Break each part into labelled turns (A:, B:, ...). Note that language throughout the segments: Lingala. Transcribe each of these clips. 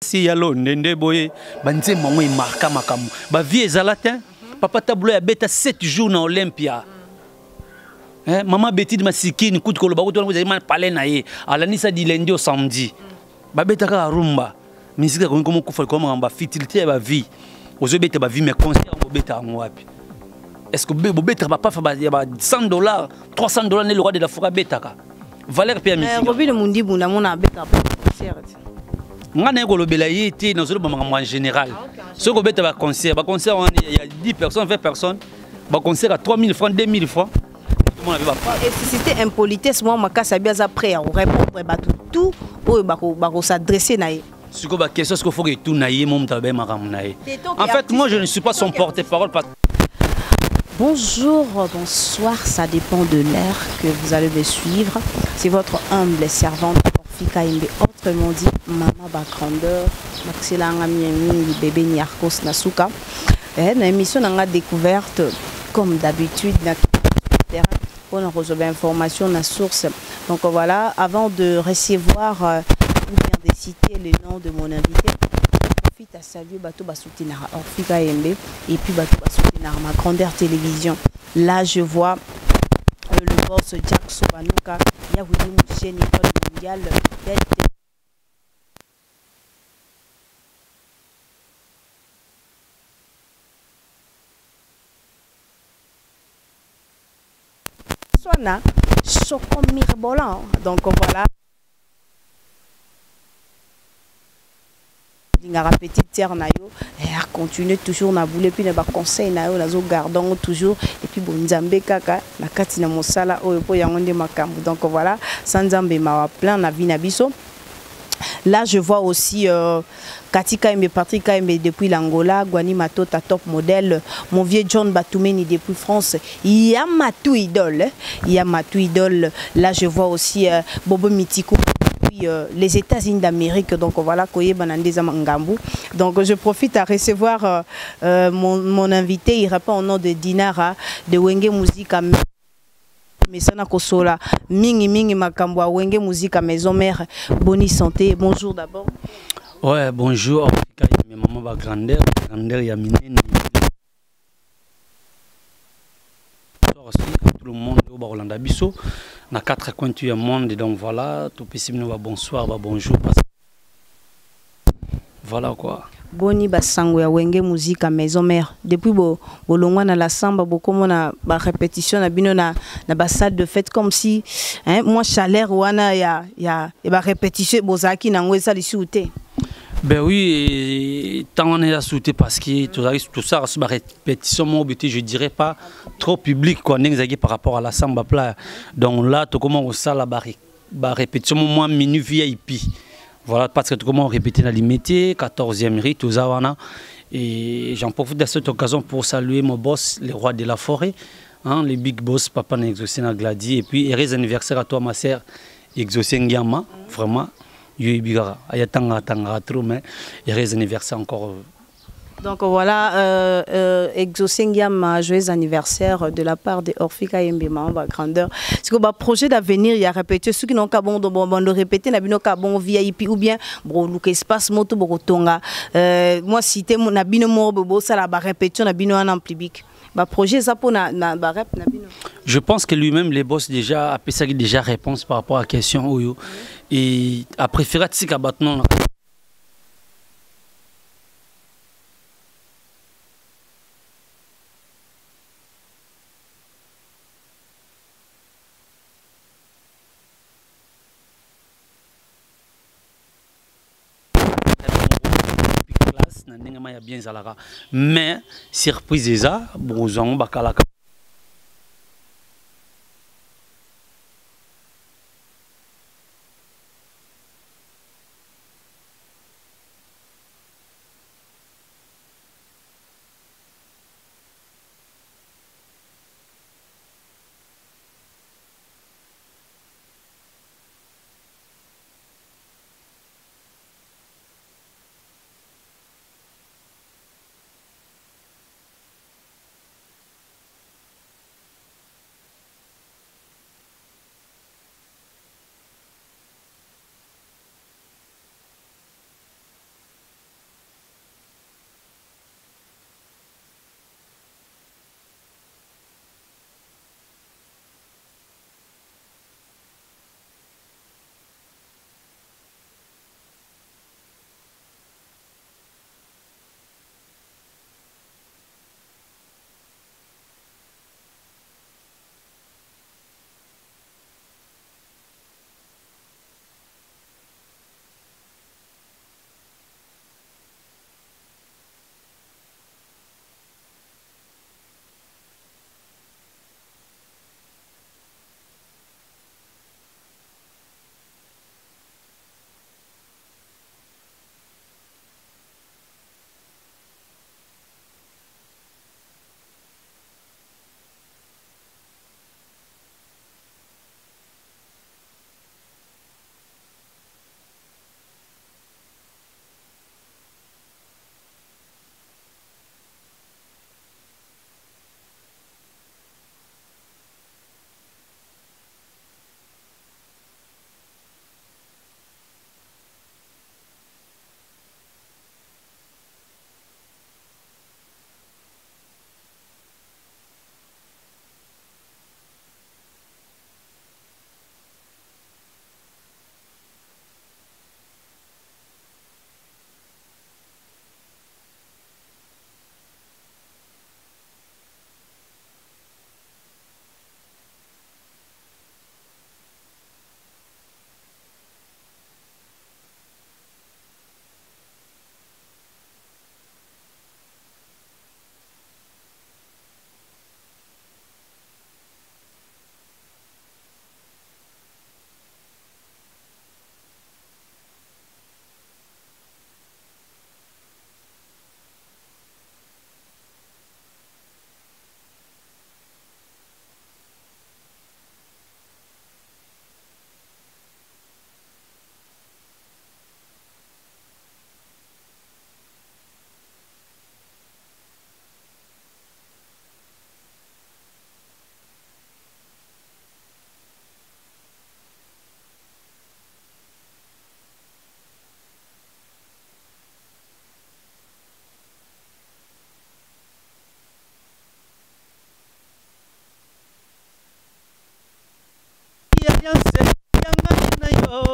A: Si yalo ndende boye banze mango e marka makamu ba vie ezalatin papa tablo ya beta 7 jours na Olympia maman Betty Masikini kuti koloba kuti wana kozali palais na ye alanisa di lundi au samedi ba beta ka rumba musique ko ngomo kufa ko ngamba fertilité ya ba vie ozo beta ba vie mais concert ngo beta ngo wapi est-ce que bo beta ba pa fa ba $100 $300 ne le roi de la forêt beta ka valeur pe musique
B: Robin Mundi bunda mona beta concert
A: ngana ko lobela yiti na zolo ba en général ce ko beta ba concert il y a 10 personnes 20 personnes ba concert à 3000 francs 2000 francs.
B: Et si c'était impolitesse, moi, je suis prêt à répondre à tout, pour s'adresser.
A: Ce qu'il faut que tout naïe, en fait, moi, je ne suis pas son porte-parole.
B: Bonjour, bonsoir, ça dépend de l'heure que vous allez me suivre. C'est votre humble servante, Orphika Imbe, autrement dit, Maman Bakrandeur, Maxilanga Miami, bébé Niarkos Nasuka. Une émission n'a découverte, comme d'habitude, pour nous recevoir information la source. Donc voilà, avant de recevoir ou bien de citer le nom de mon invité, je profite à saluer Bato Basoutinara Orphika Imbe et puis Bato Basoutinara ma grandeur télévision. Là je vois le boss Jack Sobanuka, Yahoudi Mouché, Nicole Mondial, Choco Mirbolan. Donc voilà. Dingara petite terre nayo, elle continue toujours na boule puis na ba conseil nayo nazo gardons toujours et puis bonzambe kaka na kati na mosala oyo po yangonde makambu. Donc voilà, sanzambe ma plein na vie na biso. Là, je vois aussi Katika Imbe, Patrick Imbe depuis l'Angola, Gwani Matota, top modèle, mon vieux John Batoumeni depuis France. Il y a Matou Idole. Il y a Matou Idole. Là, je vois aussi Bobo Mitiko depuis les États-Unis d'Amérique. Donc voilà, Koye Banandeza Mangambu. Donc je profite à recevoir mon invité. Il répond au nom de Dinara de Wenge Musique. Mesana Kosola, mingi makambwa wenge musique à maison mère, bonne santé. Bonjour d'abord.
A: Ouais, bonjour. Maman va grandeur ya minene. Tout le monde au Barolanda Bisso, na 4 coins du monde donc voilà, tout possible nous va bonsoir, va bonjour. Voilà quoi.
B: Boni basango ya wenge musique à maison mère depuis bolongwa na la samba bokomo na ba répétition na bino na ba salle de fête comme si moi chaleur wana ya ba répétition bozaki na ngwe sali souté.
A: Ben oui, tant on est à souter parce que tout ça c'est ma répétition mon but je dirais pas trop public quoi n'exagère par rapport à la samba plat. Donc là tout comment on ça la ba répétition moins minute VIP. Voilà, parce que comment répéter dans les métiers, 14e rite, tout ça, et j'en profite de cette occasion pour saluer mon boss, le roi de la forêt, hein, les big boss, papa Exaucé Gladi, et puis heureux anniversaire à toi, ma sœur, Exaucé Ngiama, vraiment, Yubigara, Ayatanga Tanga, trop, mais heureux anniversaire encore.
B: Donc voilà, Exaucé Ngiama, joyeux anniversaire de la part de Orphika Imbe, ma grandeur. C'est que le projet d'avenir, il y a répété, ceux qui n'ont qu'à bon de répéter, n'a pas bon VIP ou bien, bon, look espace moto, bokotonga. Moi, si tu mon abino morbo, ça la répétition, n'abino en public. Projet ça pour na rep n'abino.
A: Je pense que lui-même, les boss déjà, a ça déjà réponse par rapport à la question, et a préféré que maintenant. Bien zalara mais surprise eza bozango bakalaka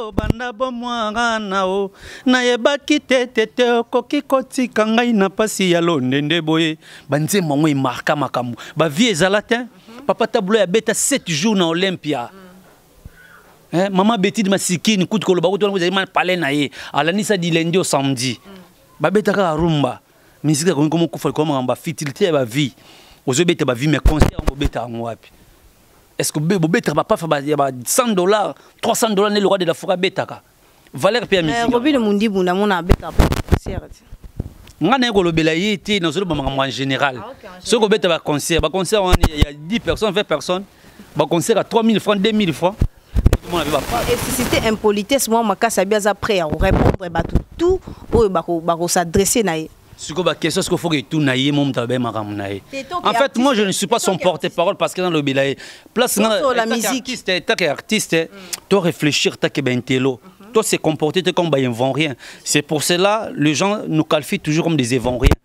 A: o banda bomwanga na o nayebaki tete okoki kotika ngai na pasi ya londende boye banzembo ngo emarka makambo ba vie ezala te papa tablo ya beta 7 jours na Olympia maman Betty Masikini kuti koloba kuti wana kozali pale na ye alanisa di lundi au samedi ba beta ka rumba musique ko ngomo kufa ko ngamba fertilité ya ba vie ozo beta ba vie mais concert ngo beta ngo wapi. Est-ce que vous avez 100 $, 300 $, le roi de la forêt betaka. Valère Pierre Musique.
B: Robin Mundi Bunda mon abeta concert.
A: Ngana ko lobela yiti na zolo en général. Ce ko beta ba concert, il y a 10 personnes, 20 personnes. Ba concert à 3000 francs, 2000 francs. Tout le monde avait pas.
B: Et si c'était impolitesse moi makasa biaza prêt à répondre ba tout ou ba s'adresser na.
A: En fait, moi je ne suis pas son porte-parole parce que dans le bilan, place
B: la musique,
A: artiste, tu réfléchir, tu intello, tu se comporter comme un rien. C'est pour cela les gens nous qualifient toujours comme des évangéliens.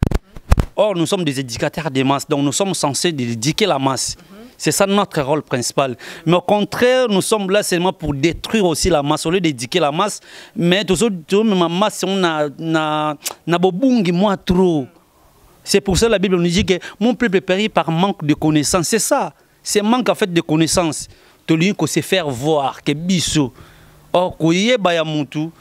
A: Or nous sommes des éducateurs des masses, donc nous sommes censés éduquer la masse. C'est ça notre rôle principal. Mais au contraire, nous sommes là seulement pour détruire aussi la masse, au lieu d'éduquer la masse. Mais toujours, ma masse, on a bobungi moi trop. C'est pour ça que la Bible nous dit que mon peuple périt par manque de connaissances. C'est ça. C'est manque en fait de connaissances. Tout le monde se faire voir, que biso. Or, koye bayamutu.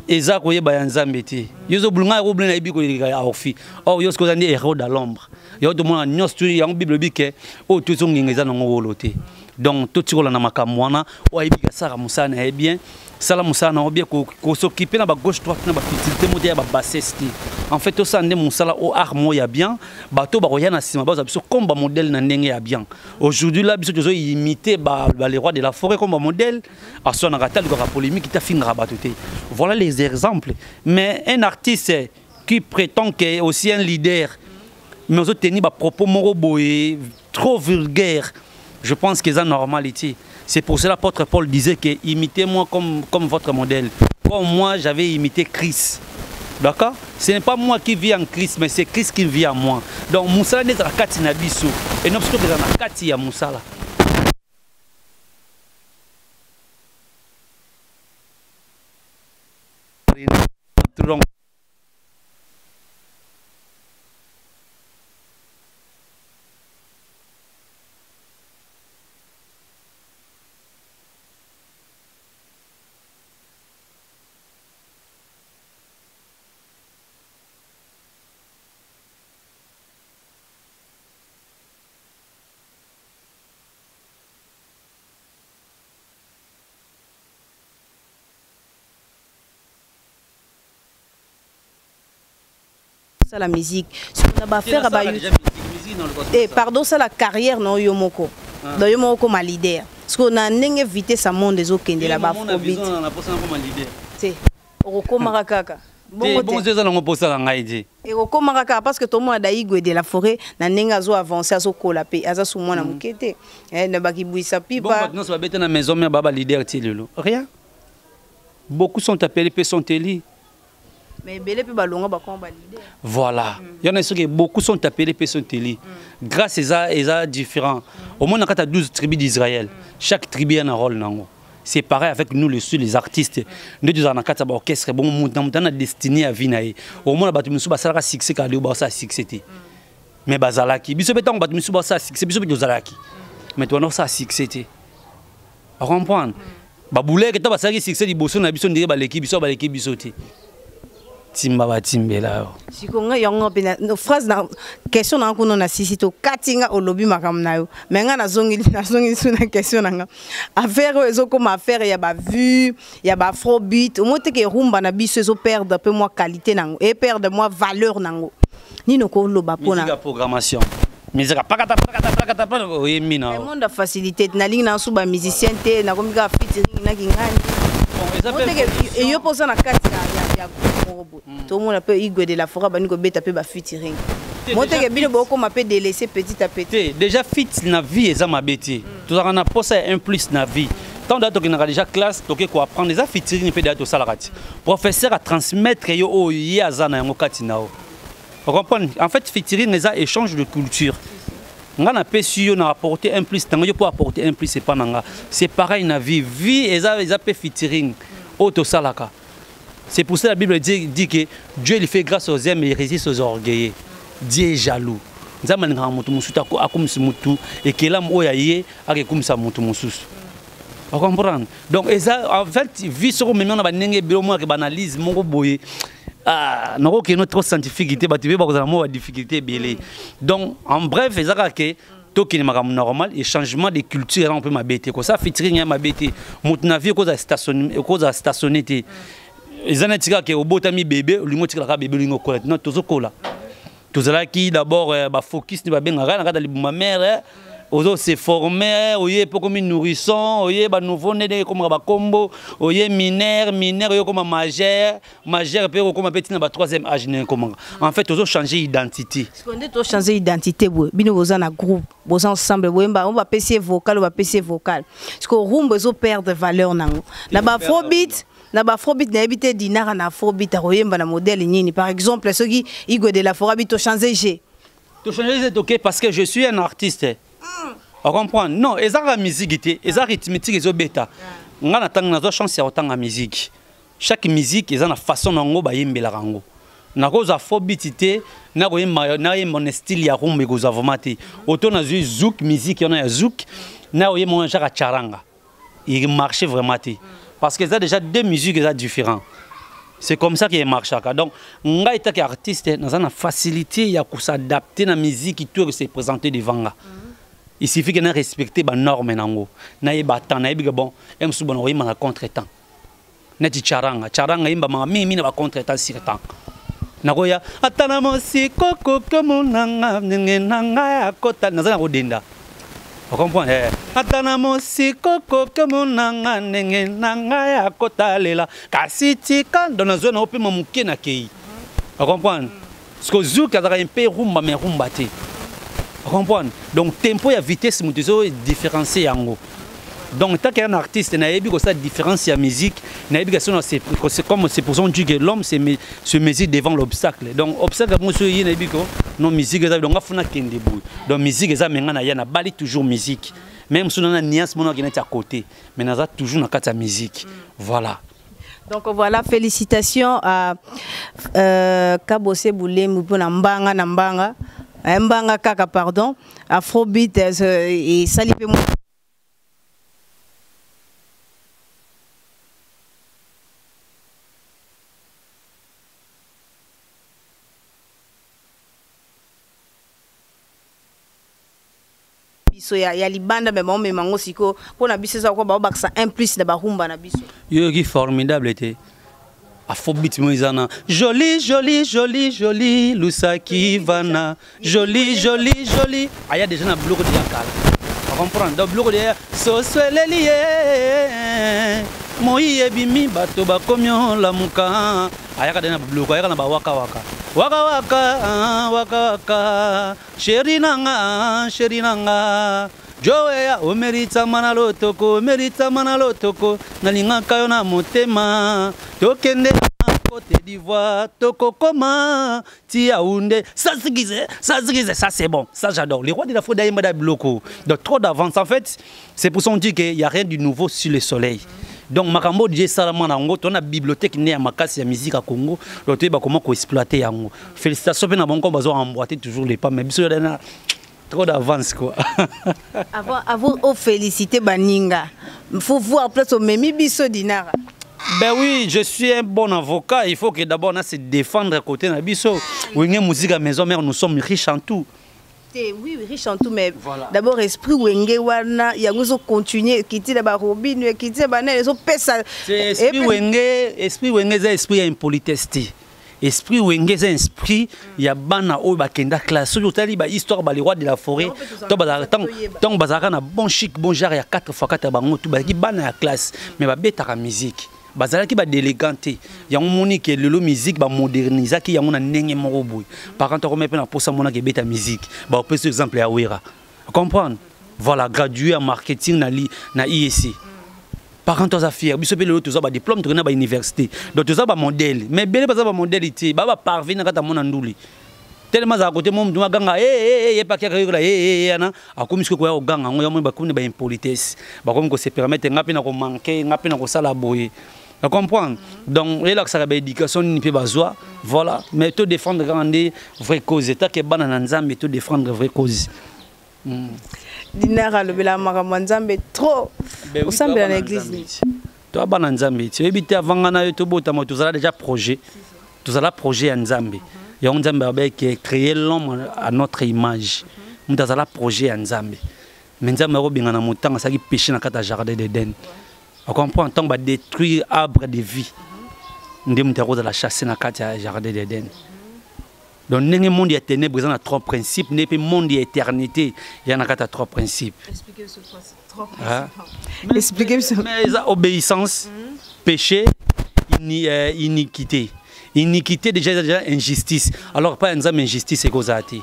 A: Eza koye bayanzambeti. Yozo bulunga roble na ibiko ya ofi. Or yosko zandi héros dans l'ombre. Yo to mona nyos tu ya Bible bike o to zongengeza na ngolote. Donc tout tikola na makamwana o ibika sara musana e bien. Sala musana o bien ko s'occuper na ba gauche droite na ba fertilité modèle ba bassesse. En fait to sande musala o armo ya bien, bato ba roya na sima ba biso comme ba modèle na ndenge ya bien. Aujourd'hui là biso tozo imiter ba les rois de la forêt comme modèle à son ratal ko polémique ta finira batoté. Voilà les exemples. Mais un artiste qui prétend qu'il est aussi un leader, mais aux autres tenir des propos moraux trop vulgaires, je pense que c'est une normalité. C'est pour cela que l'apôtre Paul disait que imitez-moi comme votre modèle. Comme moi, j'avais imité Christ. D'accord? Ce n'est pas moi qui vis en Christ, mais c'est Christ qui vit en moi. Donc, Moussala n'est pas Kati Nabiso. Et non, c'est que Kati ya Moussala.
B: Ça la musique si on a affaire à et pardon ça la carrière non yomoko dans yomoko ma leader parce qu'on a n'engé évité ça monde des autres qui là-bas afrobeat c'est oroko marakaka
A: bon c'est ça on pose ça en Haïti
B: et oroko marakaka parce que tout le monde a igwe de la forêt na n'enga zo avancer zo kola pe aza sou mona mukete na baki buisa pipa
A: bon non ça va être na maison mais baba leader tilelo rien beaucoup sont appelés pe sont élus.
B: Mais belé pe balonga ba komba leader.
A: Voilà. Il y en a ceux qui beaucoup sont appelés personnes télé. Grâce à ça différents. Au moins on a 12 tribus d'Israël. Chaque tribu a un rôle nango. C'est pareil avec nous les artistes. Nous deux en a orchestre bon on a destiné à vinae. Au moins batu musu basala succès ka ba ça succès. Mais bazalaki biso beton batu musu ba ça succès biso beto zalaki. Mais toi non ça succès. On comprend. Ba boulé que ta basala succès liboso na biso ndire ba l'équipe biso te. Timba batimbela
B: si ko nga yongo pena no phrase na question na kuno na sisito katinga olobi makam na yo mais nga na zongi suna question nga affaire ezo comme affaire ya ba vue ya ba afrobeat o mote ke rumba na biso ezo perdre peu moi qualité nango et perdre moi valeur nango ni no ko loba pona
A: musique programmation musique pakata oui mina
B: le monde a facilité na ligne na suba musicien te na komika featuring na kingani et yo posa na kati ya tout le monde peut igwe de la forêt bani ko beta pe ba featuring mote ke bino boko ma pe délaisser petit à petit
A: déjà fit na vie eza mabeti tout ça na posa un plus na vie tant d'ato que na déjà classe toke ko apprendre déjà featuring pe d'ato salarati professeur à transmettre yo o yaza na ngo kati nao vous comprenez en fait featuring eza échange de culture ngana pe si yo na apporter un plus tango yo pour apporter un plus c'est pas nanga c'est pareil na vie eza pe featuring Auto salaka. C'est pour ça que la Bible dit que Dieu il fait grâce aux hommes et il résiste aux orgueilleux. Dieu est jaloux. Et que l'homme oyaye a comme ça mutu mususu. Vous comprenez? Donc en fait vie sur même on a banenge bilo moi que banalise mon boye. Ah, non que notre scientifique était battu par la difficulté belé. Donc en bref, ezaka que tout qui est normal et changement de culture on peut m'abêter comme ça featuring m'abêter. Mon navire cause à stationner. Les anatika que au botami bébé, lingo tika bébé lingo kola. Non tozo kola. Tozala qui d'abord ba focus ni ba benga na kada libuma mère. Ozo se former, oye pour comme nourrisson, oye ba nouveau né comme ba combo, oye mineur, oye comme majeur, peut comme petit na ba troisième âge né comme. En fait ozo changer identité.
B: Ce qu'on dit to changer identité bino boza na groupe, boza ensemble on va PC vocal, on va PC vocal. Parce que room bozo perdre valeur nango. Na ba afrobeat na ba afrobeat na habité dinara na afrobeat a royemba na modèle nini par exemple ceux qui Igo de la Afrobeat to changer G.
A: To changer c'est OK parce que je suis un artiste. On comprend? Non, ils ont la musique, ils ont rythmique, ils ont bêta. On a la chance de la musique. Chaque musique, ils ont la façon dont ils ont la rango. Na cause afrobeat, na mon style ya rumba go zavomati. Autant na zouk musique, on a zouk, na mon genre charanga. Il marche vraiment parce qu'ils ont déjà deux musiques différentes. C'est comme ça qu'il marche. Donc, on a été artiste, nous avons la facilité à s'adapter à la musique qui se présenter devant. Il suffit qu'on respecte les normes. On a battant, on a bon, on a contre-temps. On a dit charanga, on a mis contre-temps sur le temps. Nagoya, atana mosi koko kemunanga nanga akota nazana kodenda. Vous comprenez? Atana mosi koko kemunanga nanga akota lela. Kasiti kando na zone opi mamuke na kei. Vous comprenez? Parce que zouk azara un peu rumba mais rumba te. Vous comprenez? Donc tempo et vitesse mutuzo différencier yango. Donc tant qu'un artiste n'a pas ça différence la musique, n'a pas c'est comme c'est pour ça que l'homme se mesure devant l'obstacle. Donc obstacle monsieur y n'a pas non musique donc on a fait un début. Donc musique ça maintenant y a bali toujours musique. Même si on a nuance mon qui est à côté, mais on a toujours na kata musique. Voilà.
B: Donc voilà, félicitations à Kabose Boulé Mupona Mbanga Nambanga. Mbanga Kaka pardon, Afrobeat et Salipé biso ya libanda mais bon mais mango siko pona biso za ko ba baksa 1+ na ba rumba na biso.
A: Yo qui formidable était. Afrobeat moizana joli joli joli joli Lusaki Vana joli joli joli aya déjà na bloc de yakala on comprend dans bloc de so swelelié moi ebimi bato ba komyo la muka aya ka na bloc aya na ba waka waka waka waka waka waka chéri nanga Joya omerita manalo toko nalinga kayo na motema tokende Côte d'Ivoire toko koma tia unde ça c'est bon ça j'adore les rois de la Fouda yemba bloco donc trop d'avance en fait c'est pour ça qu'on dit qu'il y a rien de nouveau sur le soleil. Donc makambo DJ Salama nango ton bibliothèque né à makasi ya musique à Congo donc tu comment ko exploiter yango félicitations pe na bon ko bazo emboîter toujours les pas mais biso dana trop d'avance quoi.
B: Avant de féliciter Baninga, il faut voir plus au Memi Bisso Dinara.
A: Ben oui, je suis un bon avocat. Il faut que d'abord on se défendre à côté de Bisso. Wenge musique à maison mère, nous sommes riches en tout.
B: Oui, riches en tout, mais voilà. D'abord esprit Wenge wana, il y a nous continuer quitter la barobine, quitter banane, les autres pesa.
A: Esprit Wenge c'est esprit impolitesse. Esprit Wenge c'est esprit ya bana o bakenda classe so tali ba histoire ba les rois de la forêt tant bazaka na bon chic bon genre ya 4x4 bango tout ba ki bana ya classe mais ba betaka musique bazala ki ba déléganté ya moni ke lelo musique ba moderniser ki ya mona ndenge moko boy par contre ko mepe na posa mona ke beta musique ba peut exemple ya Wera comprendre voilà gradué en marketing na IEC. Par contre, ça fier. Biso pele tu as un diplôme, tu as une université. Donc tu as un modèle. Mais belle pas un modèle ici. Baba parvenir na kata mona nduli. Tellement à côté mon duma ganga pas quelque ana akomi ce ko ya ganga ngo ya mo ba kuni ba impolitesse. Ba comme ko se permettre ngapi na ko manquer, ngapi na ko sala boye. Tu comprends? Donc, il y a l'éducation, il peut besoin. Voilà. Mais tu défendre grande vraie cause. Tu as banana mais tu défendre vraie cause.
B: Dinara le bela maramanzambe trop. Au sein de l'église.
A: Tu as banana tu évite avant ngana to botama tu as déjà projet. Tu as projet en Zambie. Il y a un Zambie qui a créé l'homme à notre image. Tu as projet en Zambie. Mais Nzambe robinga na mutanga ça qui péché dans le jardin d'Éden. On comprend tant va détruire arbre de vie. Ndem de la chasser dans le jardin d'Éden. Donc le monde est ténèbres, il y a trois principes, et le monde est éternité, il y en a trois principes.
B: Expliquez ce trois principes. Expliquez ce.
A: Mais obéissance, péché, iniquité. Iniquité déjà injustice. Alors pas une injustice c'est cause à ti.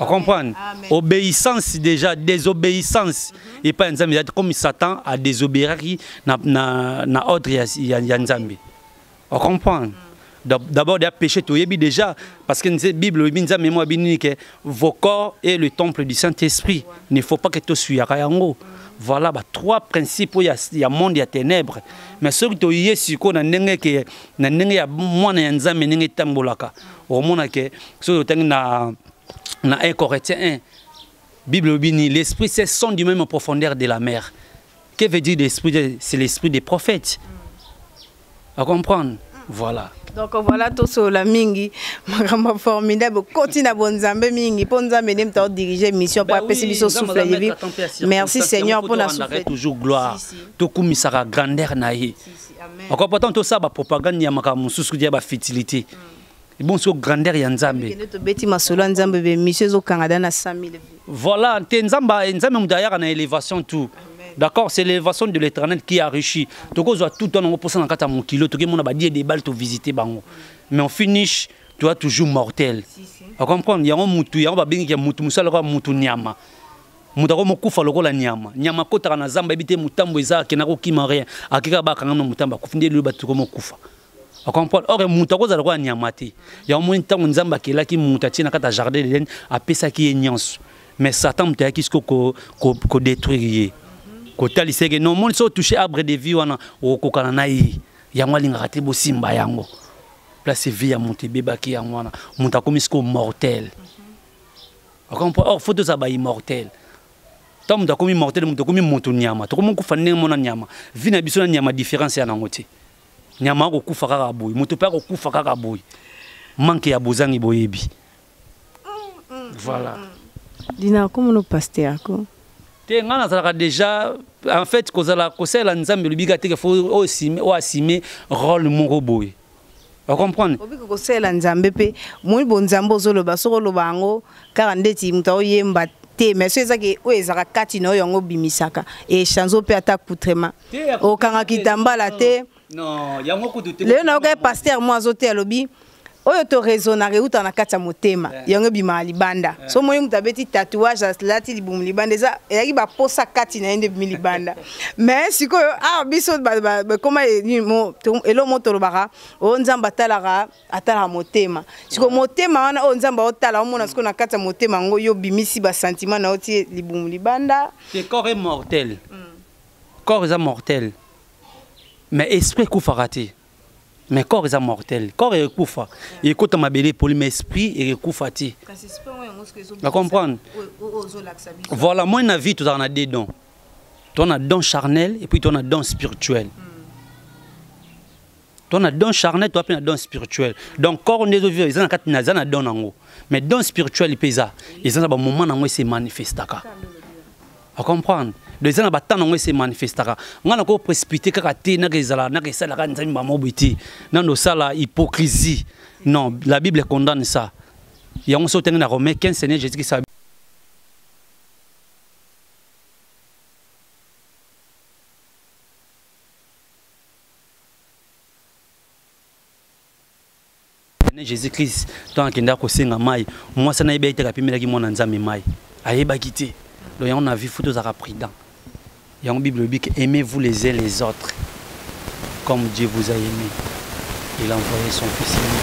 A: On comprend? Obéissance déjà, désobéissance. Et pas un Zambie, comme Satan a désobéir na ordre ya Nzambi. On comprend? D'abord, il y a péché, déjà, parce que la Bible dit que vos corps est le temple du Saint-Esprit. Il ne faut pas que tu sois yango. Voilà, trois principes, il y a monde, il y a ténèbres. Mais ce que tu as dit, c'est que dans 1 Corinthiens 1, Bible dit l'esprit c'est son du même profondeur de la mer. Que veut dire l'esprit? C'est l'esprit des prophètes. À comprendre? Voilà.
B: Donc voilà tout sur la mingi, ma formidable. Continue à bonzambe mingi, pour nous amener à diriger mission pour appeler mission souffle de vie. Merci Seigneur pour la souffle.
A: Toujours gloire. Tout comme ça a grandeur naïe. Encore pourtant tout ça, propagande y a ma moussous qui a fertilité. Bon, c'est grandeur ya Nzambe. Voilà, Nzambe d'ailleurs en élévation tout. D'accord, c'est l'élévation de l'Éternel qui a enrichi. Donc on doit tout le temps pour ça mon kilo, tout le monde a dit des balles pour visiter bango. Mais on finish, tu as toujours mortel. On comprend, il y a un mutu, il y a un babingi qui a mutu, musala ko mutu nyama. Mutako mokufa lokola nyama. Nyama kota na Zamba ebite mutambo eza kenako kimare. Akika ba kanga no mutamba kufinde lu batuko mokufa. On comprend. Or, mutako za lokola nyama te. Ya mo ntango Nzamba kelaki mutati na kata jardin d'Éden apesa ki enyanso. Mais Satan mutaki ko détruire. Kota liseke non mon so toucher arbre de vie wana okokana na yi. Ya ngwa linga te bo simba yango. Place vie ya monte beba ki yango wana. Mutako misko mortel. On comprend. Or, faut ça ba immortel. Tant que tu es mortel, tu es mortel, tu es mortel. Tu es mortel, tu es mortel. Tu es mortel, différence ya nangote. Nyama ko kufa kaka boy, mutu pa ko kufa kaka boy. Manque ya bozangi boyebi. Voilà.
B: Dina comment nous pasteur ko?
A: Te ngana zala déjà en fait kozala kosela Nzambe lubiga te faut assumer rôle mon boy. Vous comprenez?
B: Obi ko kosela Nzambe pe, moi bon Nzambe ozoloba soko lobango 40 muta oyemba te mais c'est ça que ezaka kati no yongo bimisaka et chanzo pe ata coutrement. O kanga kitambala te.
A: Non, il y a beaucoup de
B: le na ka pasteur moi azote alobi oyo to raisonner uta na kati ya motema yango bima libanda so moyo mutabeti tatouage lati libum libanda za yaki ba posa kati na ende bimi libanda mais sikoyo biso comment elo moto lobaka o Nzamba talaka atala motema siko motema wana o Nzamba otala omona siko na kati ya motema ngo yo bimisi ba sentiment na oti libum libanda
A: c'est corps est mortel. Corps est mortel. Mais esprit koufarati. Mais corps est mortel. Corps est koufa. Il écoute ma belle pour mais esprit est koufati. Tu comprends? Voilà, moi na vie tu en as deux dons. Tu as un don charnel et puis tu as un don spirituel. Tu as un don charnel, tu as un don spirituel. Donc corps ne vivre, ils ont un don nango. Mais don spirituel il pesa. Ils ont un moment nango se manifestaka. Tu comprends? Les gens qui se manifestent. On a précipité hypocrisie. Non, la Bible condamne ça. Il y a un sauté dans Romains 15 Seigneur Jésus qui Jésus-Christ, tant qu'il n'a pas senga mai, moi ça n'a pas été rapide qui mon Nzambe mai. Aïe ba quitter. Donc on a vu photos à prudent. Il y a une Bible dit aimez-vous les uns les autres comme Dieu vous a aimé. Il a envoyé son fils aimé.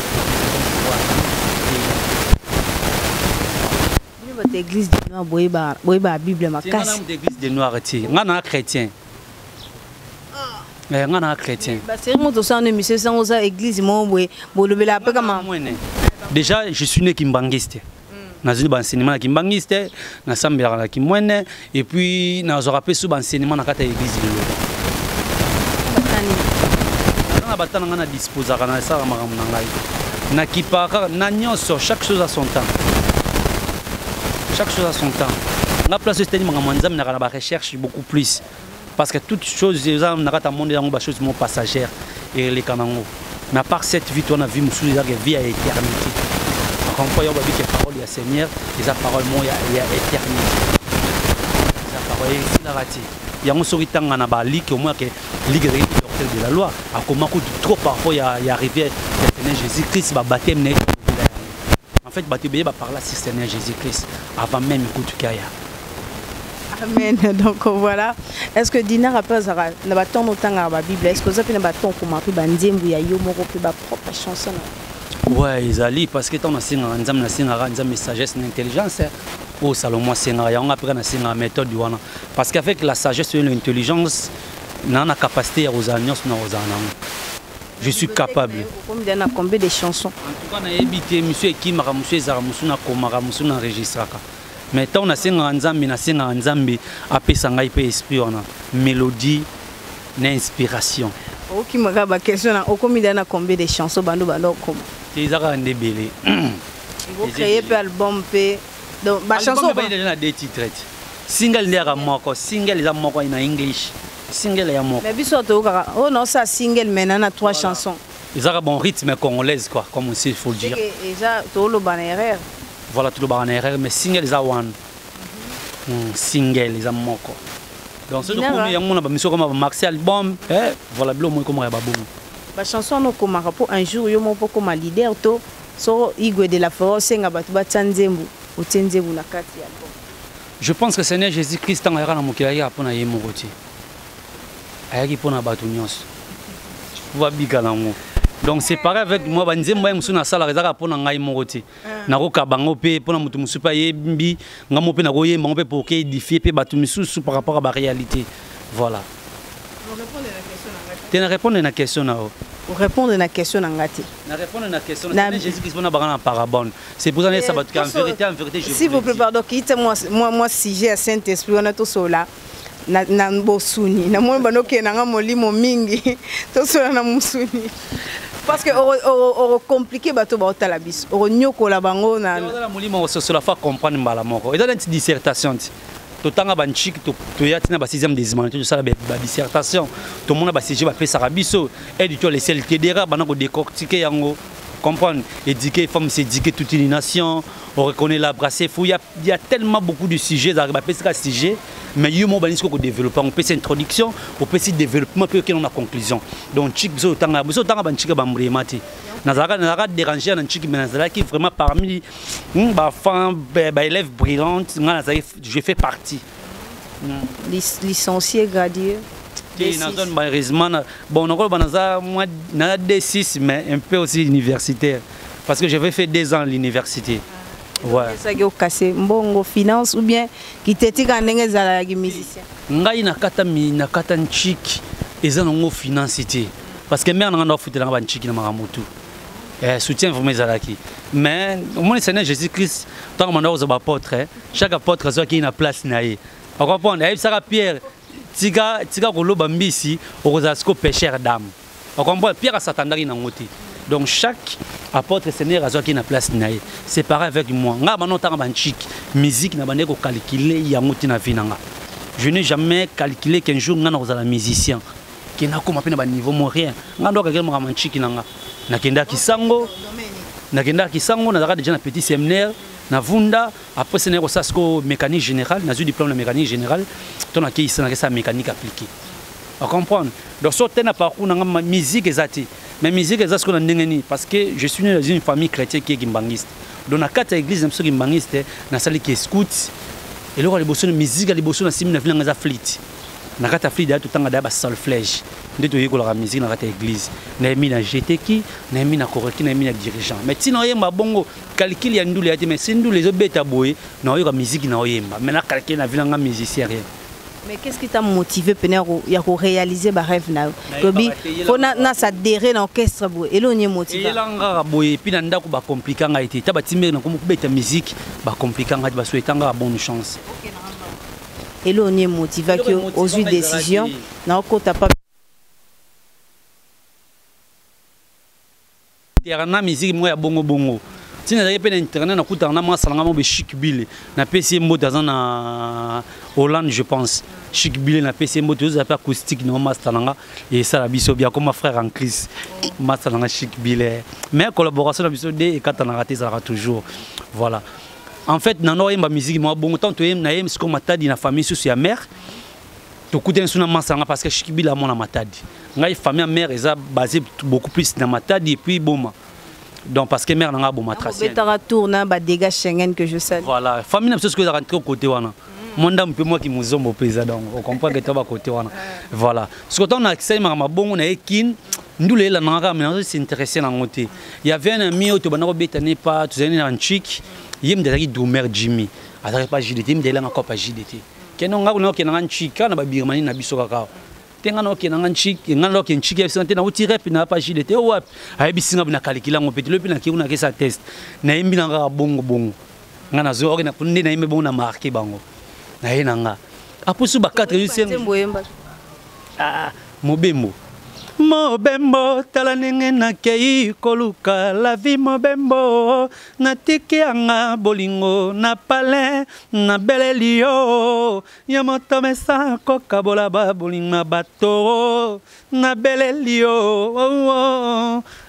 B: Votre église de Noir boyba Bible ma casse.
A: C'est une église de Noir ti. On a chrétien. mais on a chrétien.
B: C'est moi tout ça on est monsieur sans ça église moi bolobela pe comment.
A: Déjà je suis né kimbangiste. Dans une enseignement kimbangiste, na sambela na kimwene et puis na zorape sous enseignement na kata église lelo. Na batana ngana disposer kana ça makambo na ngai. Na kipaka na nyonso chaque chose à son temps. Chaque chose à son temps. Na place c'est une makambo nzambe na kana ba recherche beaucoup plus. Parce que toutes choses les gens na kata monde yango ba choses mo passagères et les kanango. Mais à part cette vie on a vu musu la vie à éternité. Quand on voit que parole ya Seigneur, les paroles mo ya éternité. Les paroles ici la rati. Yango sori tanga na ba ligue au moins que ligue de la loi a comment trop parfois il y arrivé Seigneur Jésus-Christ ba baptême né. En fait baptême ba parler sur Seigneur Jésus-Christ avant même écoute kaya.
B: Amen. Donc voilà. Est-ce que Dina rappelle ça na ba ton otanga ba Bible est-ce que ça peut na ba ton comment puis ba nzembu ya yo moko puis ba propre chanson.
A: Ouais, ils allaient parce que tant na sagesse et intelligence au Salomon Senga on après na méthode wana parce qu'avec la sagesse et l'intelligence na na capacité aux alliances na aux je suis capable.
B: Combien de chansons?
A: En tout cas na ebité monsieur Ekimara monsieur Zara musuna komara musuna enregistraka. Mais tant na nzambi apesa ngai pe esprit wana mélodie na inspiration.
B: Ok, ma question au combien de chansons bando comme
A: ils ont ndebele
B: ils vont créer un album donc ma chanson
A: il y a des titres single ndera moko single za moko en English single ya moko
B: mais biso to oh non ça single maintenant na 3 chansons
A: ils ont un bon rythme congolaise quoi comme aussi il faut le dire
B: et ça tout le banner
A: voilà tout le banner mais single za one single za moko donc ce que il y a mon mission comme Maxi album voilà blo moi comme ya babou
B: ba chanson no komaka pour un jour yo mo poko ma leader to so igwe de la force nga batu ba tsanzembu otenzembu na kati album.
A: Je pense que Seigneur Jésus-Christ tanga na mokila ya pona ye mokoti ayaki pona batu nyonso wa bigala ngo donc c'est pareil avec moi banzembo ya musuna sala rezaka pona ngai mokoti na ko bango pe pona mutu musupa yembi ngamo pe na ko yemba pe pour que édifier pe batu misusu par rapport à la réalité voilà. Tu répondre à la question là.
B: Pour répondre à la question ngati.
A: Na répondre à la question Jésus-Christ on a barana parabole. C'est pour ça que ça va en vérité je.
B: Si vous préparez donc moi sujet à Saint-Esprit on a tout cela na bosuni na moi banoke na molimo mingi to cela na musuni. Parce que on compliqué bato ba otala biso. On nyokola bango na
A: molimo so cela fa comprendre mbala moko. Et dans une dissertation totanga banchiki to yatina ba 6e des humanité to sala ba dissertation to mona ba sujet ba pesa rabiso et du tout les sel tédéra bana ko décortiquer yango comprendre éduquer femme c'est éduquer toute une nation on reconnaît la brasser fou il y a tellement beaucoup de sujets za ba pesa sujet mais yo mo banisco ko développer on peut introduction on peut développement puis on a conclusion donc chik zo tanga banchiki ba mbremati nazaka déranger na chiki mais qui vraiment parmi ba femme ba élève brillante je fais partie
B: licencié gradier
A: bon moi na D6 mais un peu aussi universitaire parce que j'avais fait 2 ans à l'université. Ouais.
B: Ça qui cassé mbongo finance ou bien qui t'était quand ndenge za musicien.
A: Ngai na kata nchiki eza ngo financité parce que mère na futé na ba nchiki na maramutu. Soutien vraiment zalaki. Mais au moins le Seigneur Jésus-Christ tant que aux apôtres chaque apôtre a qui une place naé. On comprend et ça Pierre tika koloba mbisi okozasko pécheur d'âme. On comprend Pierre a satandaki na ngoti. Donc chaque apôtre Seigneur a qui une place naé. C'est pareil avec moi. Nga bano tanga banchiki musique na bande ko calculer yango tina vinanga. Je n'ai jamais calculé qu'un jour ngana kozala musicien. Qui n'a comme appelé na niveau moyen. Nga ndo ka kelmo banchiki nanga. Nakenda kisango nazaka déjà na petit séminaire na vunda après séminaire au mécanique générale na diplôme de mécanique générale ton aki na ça mécanique appliquée on comprendre donc sorte na parcours na musique ezati mais musique ezati ko na ndengeni parce que je suis né dans une famille chrétienne qui est gimbangiste donc na kata église na gimbangiste na sali qui scout et le liboso na musique liboso na simi na vila ngaza flûte na kata flûte da totanga da ba solfège ndeto yeko la musique na kata église na mi na GTK na mi na koreki na mi na dirigeant mais tino yemba bongo calcul ya ndule ati mais sindu les obeta boye na yo ka musique na oyemba mais na calcul na vilanga musicien rien
B: Mais qu'est-ce qui t'a motivé pour réaliser ma rêve là? Faut na s'adhérer dans l'orchestre et là on est motivé.
A: Et là on boy puis nanda ko ba compliqué nga été ta ba timé na ko beta musique ba compliqué nga ba souhaiter nga bonne chance.
B: Et là on est motivé que aux une décision na ko ta pas
A: terana musique moi ya bongo bongo. Si na pe na internet na kuta na masalanga mo be Chic Billy na PC mo dans na Hollande je pense. Chic Billy na PC mo tous appels acoustique no masalanga et ça la biso bien comme frère en crise masalanga Chic Billy mais collaboration na biso de quand on a raté ça sera toujours voilà. En fait na no yemba musique mo bongo tant to yem na yem ce qu'on matadi na famille sous ya mère to kuta suna masalanga parce que Chic Billy a mon matadi ngai famille mère eza basé beaucoup plus na matadi et puis boma. Donc parce que mère n'a pas bon tracé.
B: Betara tourna ba dégâts Schengen que je sais.
A: Voilà, famille n'a pas ce que rentré au côté wana. Mon dame peu moi qui nous sommes au pays donc on comprend que tu vas côté wana. Voilà. Ce que on a accès ma bon on a ekin ndule la nanga mais c'est intéressé dans côté. Il y avait un ami au Tobanaro bétané pas tu sais un chic, yem de Doumer Jimmy. Atare pas JDT, me de la encore pas JDT. Kenon nga on a un chic na ba birmani na biso kakao. Tenga no kena nganchi ngalo ke nchiki sante na uti rep na pa jilete o wap ayebi singa bina kalikila ngo petit lepi na ki una ke sa test na yimbi na nga bongo bongo ngana zo na kunde na yimbe bongo na marqué bango na yena nga apusu ba 4 mobembo Mobembo tala nenge na kei koluka la vie mobembo na tiki anga bolingo na pale na belelio ya moto mesa koka bola ba bolinga bato na belelio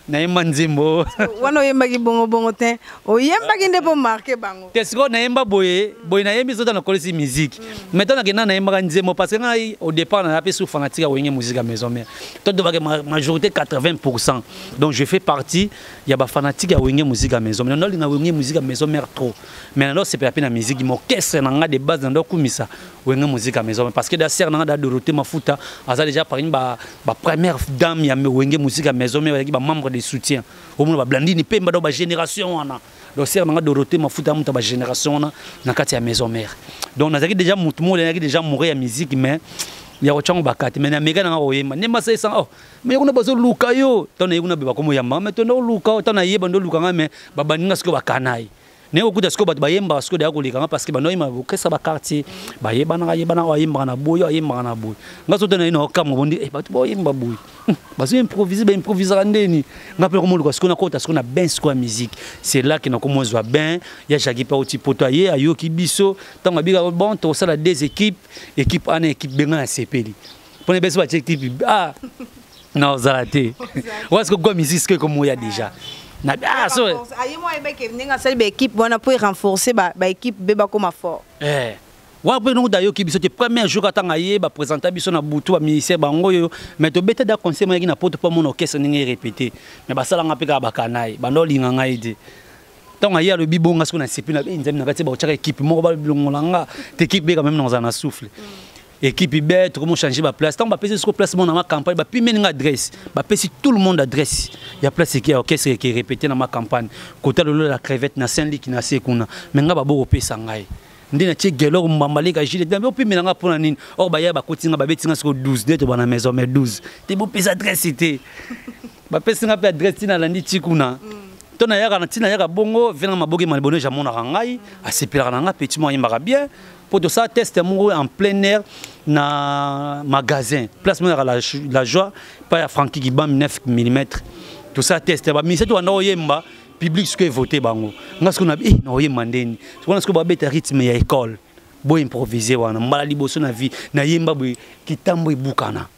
A: na imanzimbo
B: wana yemba ki bongo bongo te o yemba ki ndepo marqué bango
A: tesiko na yemba boye na yembi zota na kolisi musique maintenant na kena na yemba nzemo parce que au départ na pe sous fanatique wenge musique à maison mère tout de majorité 80%. Donc je fais partie, il y a des fanatiques à wenge musique à maison mais non linga wenge musique à maison mère trop. Mais alors c'est pas la musique m'orchestre na de base dans kumisa wenge musique à maison parce que da ser na da Dorothée Mafuta aza déjà par une ba première dame ya wenge musique à maison mais ba membre de soutien au monde ba Blandini Pemba do ba génération wana donc ser na Dorothée Mafuta muta ba génération na kati ya maison mère donc nazaki déjà mutu mo lenaki déjà mourir ya musique mais ya ochango bakati mais na mega na oyema ne masa isa oh mais kuna bazo luka yo tona yuna beba komo yamba mais tona luka tona yeba ndo luka ngame babaninga siko bakanai ne okuta siko bat bayemba siko da kolika parce que banoyima bokesa ba quartier bayeba na yemba na boyo yemba na boyo ngaso tona ino kamo bondi bat boyemba boyo bazo improviser ba improviser ndeni ngape komo luka siko na kota siko na ben siko musique c'est là que na komo zwa ben ya jagi pa oti potoyer ayo kibiso tanga biga bon to sala des équipes équipe ana équipe benga na CPD pour les besoins de équipe ah non zalaté ou est-ce que quoi musique que comme il y a déjà na ah so
B: ayi mo ebe ke ninga sali be équipe bona pour renforcer ba équipe beba comme fort
A: wa pe no dayo ki biso te premier jour atanga ye ba présenter biso na butu ba ministère bango yo mais to beta da conseil mo na poto pa mon orchestre ninga répéter mais ba sala nga pe ka ba kanai ba no linga nga ide tant ayi le bibonga ce qu'on a sipi na nzami na kati ba chaka équipe mo ba bilongolanga te équipe be quand même dans un souffle équipe bête comment changer ma place tant ba pèse sur placement dans ma campagne ba puis mener adresse ba pèse tout le monde adresse il y a place qui orchestre qui répété dans ma campagne côté de la crevette na Saint-Luc na sekuna menga ba boko pesa ngai ndina tie gelo mbamaleka jile bien puis menanga pour nini or ba ya ba kotinga ba betinga sur 12 net ba na maison mais 12 te bo pesa adresse c'était ba pèse nga pe adresse na landi tikuna tona yaka na tina yaka bongo vena maboki malbono jamona ngai a sepela na nga petit moyen mara bien pour de ça test en plein air na magasin place la joie pas Francky qui bam 9 mm tout ça test ba mi c'est to na oyemba public ce que voter bango ngasko na na oyemba ndeni so ngasko ba beta rythme ya école bo improviser wana mbala liboso na vie na yemba bo kitambo ibukana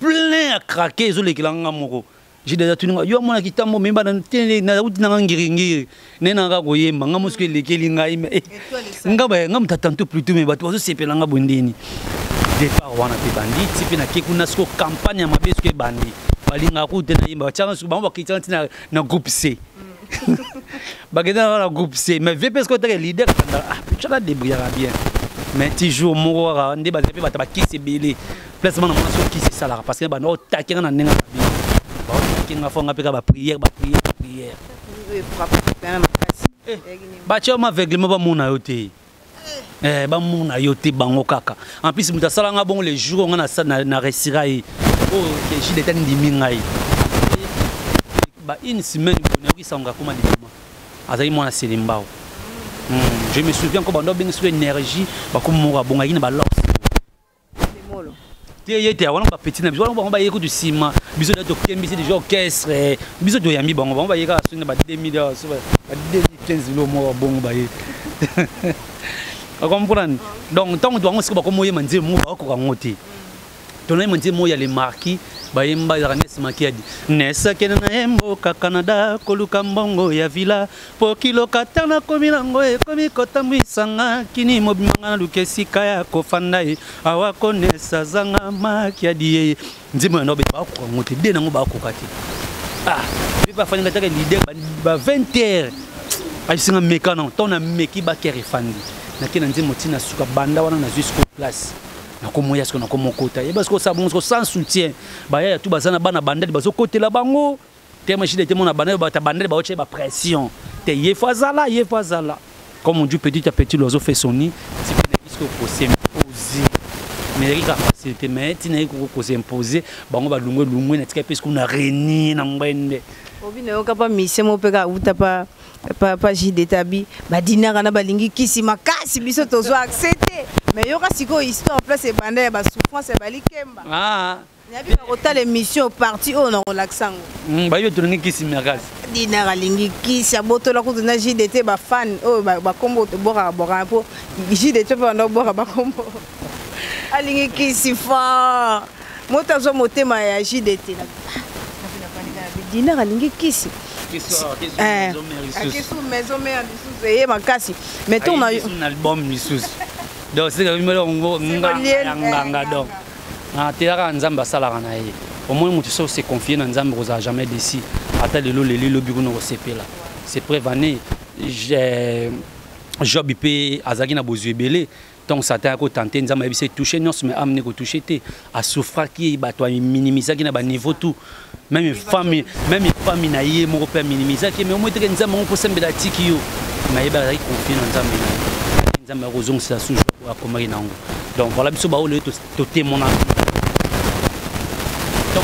A: plein à craquer zo lekilanga moko j'ai déjà tenu yo mona kitambo memba na tene na uti na ngiringiri nena nga koyemba nga muske lekeli ngai nga ba nga mtatanto plutôt me bato bazo sepela nga bondeni départ wana pe bandi tipi na kekuna sko campagne ma beske bandi balinga ku tena yemba changa su ba kitana tina na groupe C bagenda na groupe C mais VPsko teke leader ah chaka débrouiller bien mais toujours moro ndé ba zepe ba kisi belé placement na mona so kisi sala parce que ba no takenga na nenga kinga fonga peka ba prière ba chama aveugle mo ba mona yote bamona yo te bango kaka en plus muta sala nga bon les jours on a ça na resira yi oh que j'ai des temps dimingai ba une semaine on a sanga comme des azali mona selimbao je me souviens que bando bien sur énergie ba comme mora bonga ina ba loss molo te yete wana ba petit na biso wana ba yeko du ciment biso de kembi c'est déjà orchestre biso de yambi bango ba yeka sur ba 2000 ba 2015 lo mo bongo ba ye comprendre donc tant que doit on se ba comme moye manzi mo ba ko kangote tonai manzi mo ya les marquis ba yemba ya Ernest Makiadi nesa kenana embo ka Canada koluka mbongo ya villa po kilo katana komilango e komi kotamwisanga kini mobimanga lukesi kaya kofanda awa konesa zanga Makiadi nzimo no be ba ko kangote de nango ba ko kati bi ba fani ngata leader ba 20h ayisinga mekano tona meki ba kere fandi nakena nzimo tina suka banda wana na jusqu'au place nakomoya ce qu'on a comme kota et parce que ça bon sans soutien ba ya tout bazana bana bandeli bazo côté la bango tellement j'ai été mon bandeli ba ta bandeli ba oche ba pression te yefazala comme on dit petit à petit l'oiseau fait son nid c'est bien jusqu'au procès imposer mais il a facilité mais tina ko s'imposer bango ba lungo na tika parce qu'on a reni na mbende
B: obi ne okapa mise mo peka uta pa jidetabi ba dinara na balingi kisi makasi biso tozo accepter mais yoka siko histoire place e banda ba souffrance e balikemba nabi ba kota l'émission parti on a relaxango
A: ba yo tolingi kisi makasi
B: dinara lingi kisi abotola ko na JDT ba fan ba kombo to bora po JDT pa ndo bora ba kombo alingi kisi fa mota zo motema ya JDT na dinara lingi kisi maison mère et makasi mais on a
A: un album Missus donc c'est comme nganga donc tera nzamba sala na ye au moins mutu so se confier na nzamba ko za jamais déci ata lelo biko no sepela c'est prévané job IP azaki na bozu ebele donc ça t'a ko tenter nzamba bi se toucher non mais amener ko toucher te a souffrir qui ba toi minimiser qui na ba niveau tout même famille na yé mon père minimiser qui mais au moins te nzamba on ko sembela tiki yo na yeba ai confier na nzamba rozong ça sous pour accompagner nango donc voilà biso ba o le to témoin donc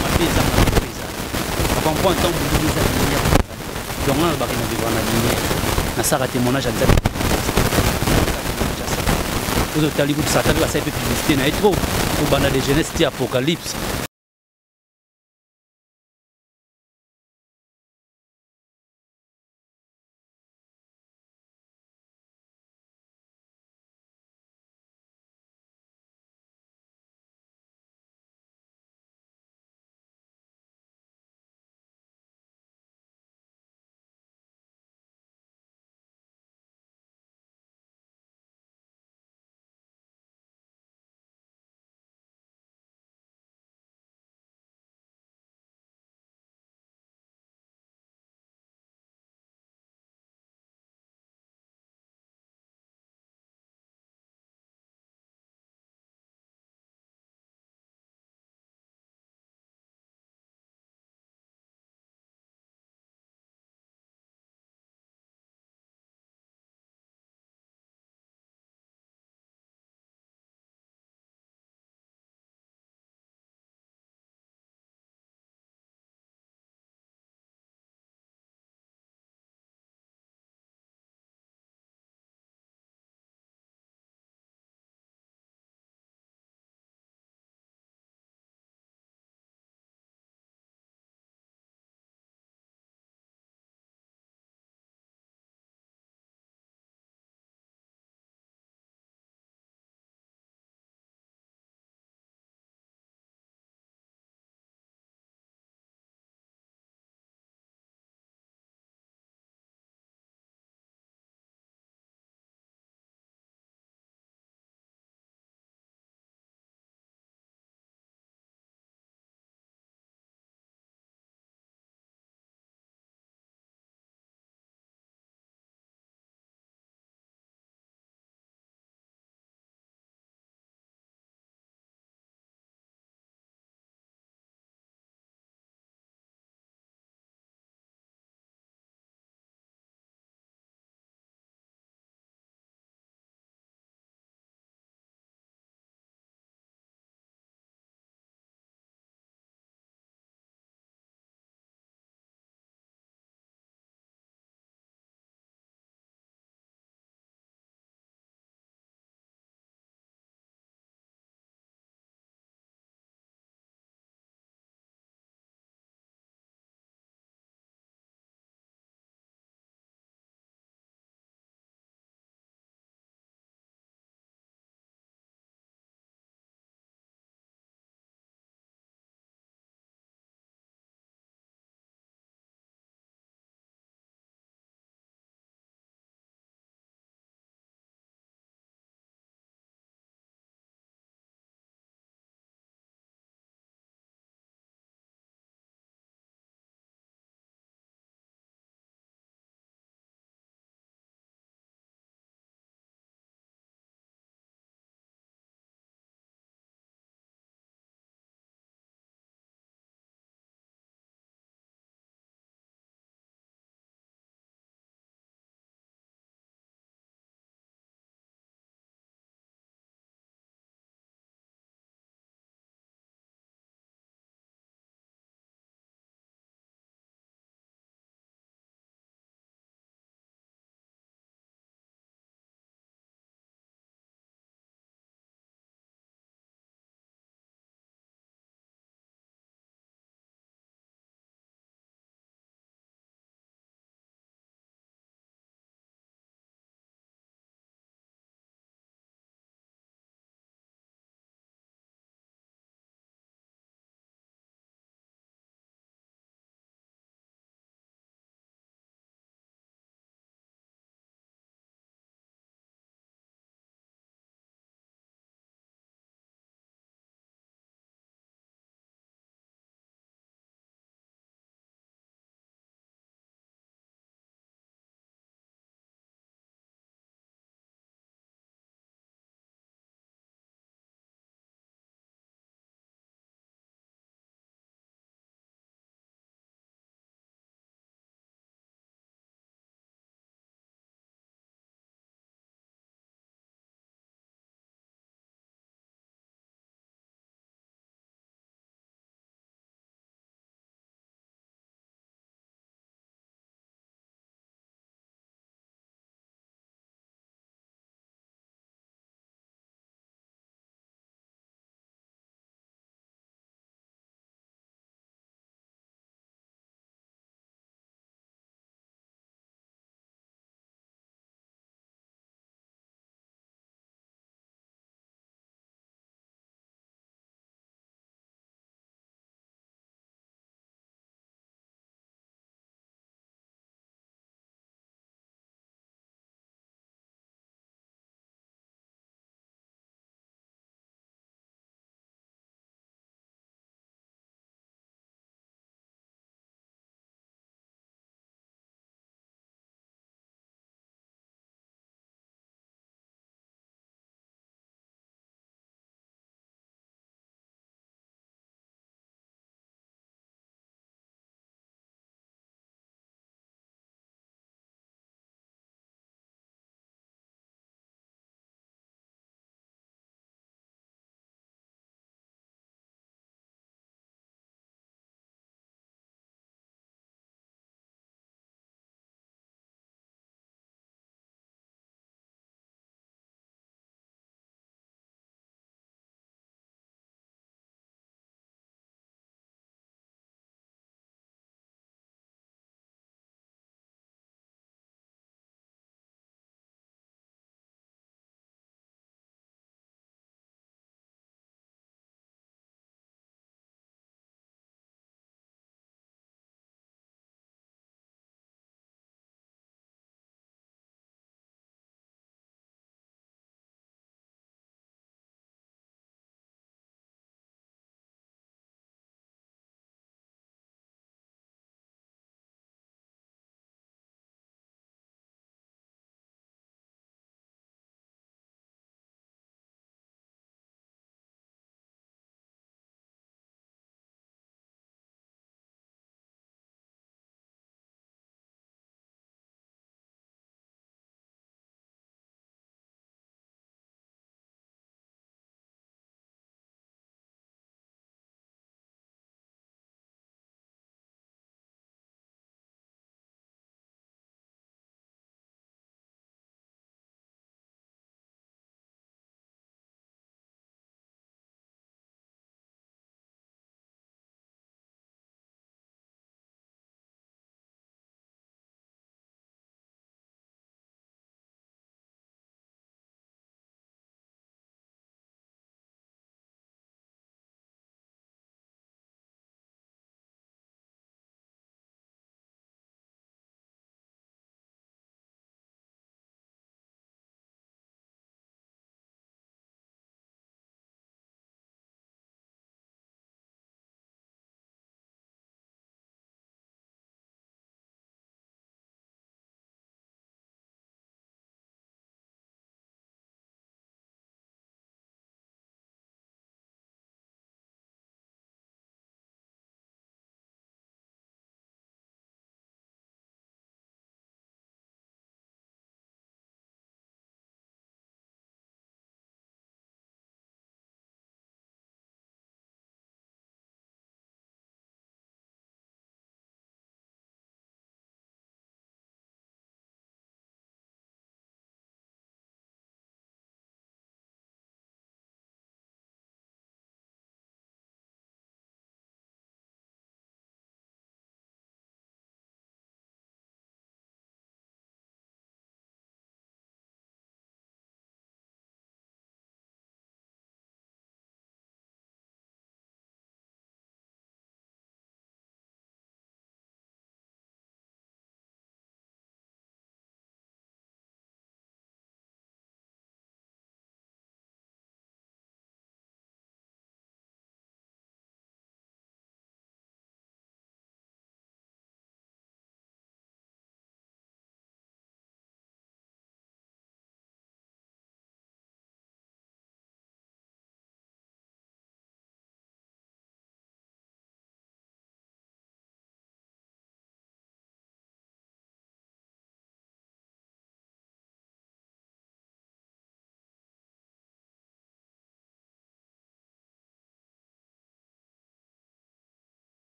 A: ma fille ça on comprend tant donc on va vivre na lumière na ça témoignage à vous avez dit que ça a été publicité, trop. Au banda de jeunesse, c'était Apocalypse.